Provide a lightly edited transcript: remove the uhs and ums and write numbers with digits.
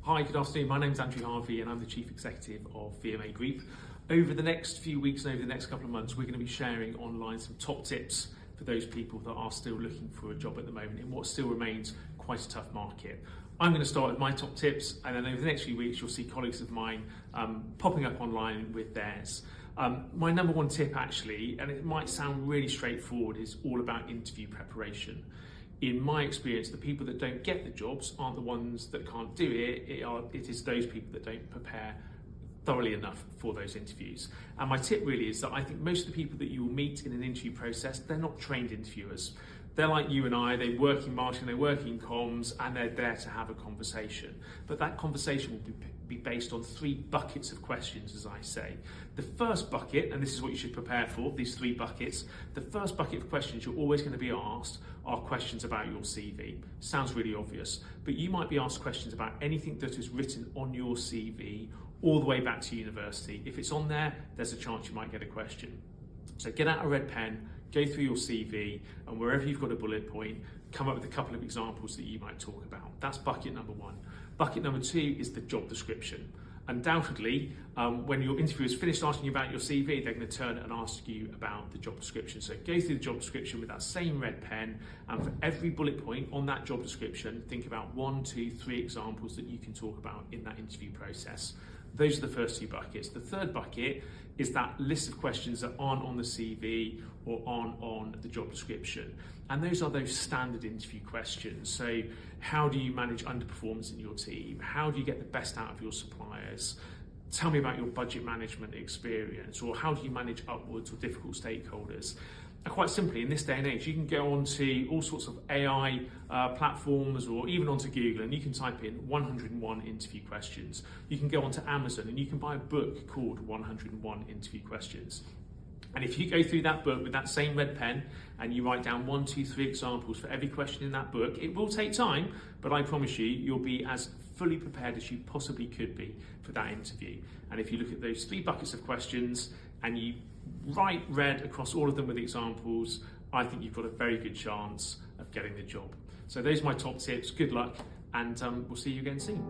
Hi, good afternoon. My name's Andrew Harvey and I'm the Chief Executive of VMA Group. Over the next few weeks and over the next couple of months, we're going to be sharing online some top tips for those people that are still looking for a job at the moment in what still remains quite a tough market. I'm going to start with my top tips, and then over the next few weeks you'll see colleagues of mine popping up online with theirs. My number one tip actually, and it might sound really straightforward, is all about interview preparation. In my experience, the people that don't get the jobs aren't the ones that can't do it, it is those people that don't prepare thoroughly enough for those interviews. And my tip really is that I think most of the people that you will meet in an interview process, they're not trained interviewers. They're like you and I, they work in marketing, they work in comms, and they're there to have a conversation. But that conversation will be based on three buckets of questions, as I say. The first bucket, and this is what you should prepare for, these three buckets, the first bucket of questions you're always going to be asked are questions about your CV. Sounds really obvious, but you might be asked questions about anything that is written on your CV all the way back to university. If it's on there, there's a chance you might get a question. So get out a red pen, go through your CV, and wherever you've got a bullet point, come up with a couple of examples that you might talk about. That's bucket number one. Bucket number two is the job description. Undoubtedly, when your interviewer's finished asking you about your CV, they're going to turn and ask you about the job description. So go through the job description with that same red pen, and for every bullet point on that job description, think about 1, 2, 3 examples that you can talk about in that interview process. Those are the first two buckets. The third bucket is that list of questions that aren't on the CV or aren't on the job description. And those are those standard interview questions. So how do you manage underperformance in your team? How do you get the best out of your suppliers? Tell me about your budget management experience, or how do you manage upwards or difficult stakeholders? And quite simply, in this day and age, you can go onto all sorts of AI platforms or even onto Google, and you can type in 101 interview questions. You can go onto Amazon and you can buy a book called 101 Interview Questions. And if you go through that book with that same red pen and you write down 1, 2, 3 examples for every question in that book, it will take time, but I promise you, you'll be as fully prepared as you possibly could be for that interview. And if you look at those 3 buckets of questions and you write red across all of them with examples, I think you've got a very good chance of getting the job. So those are my top tips. Good luck, and we'll see you again soon.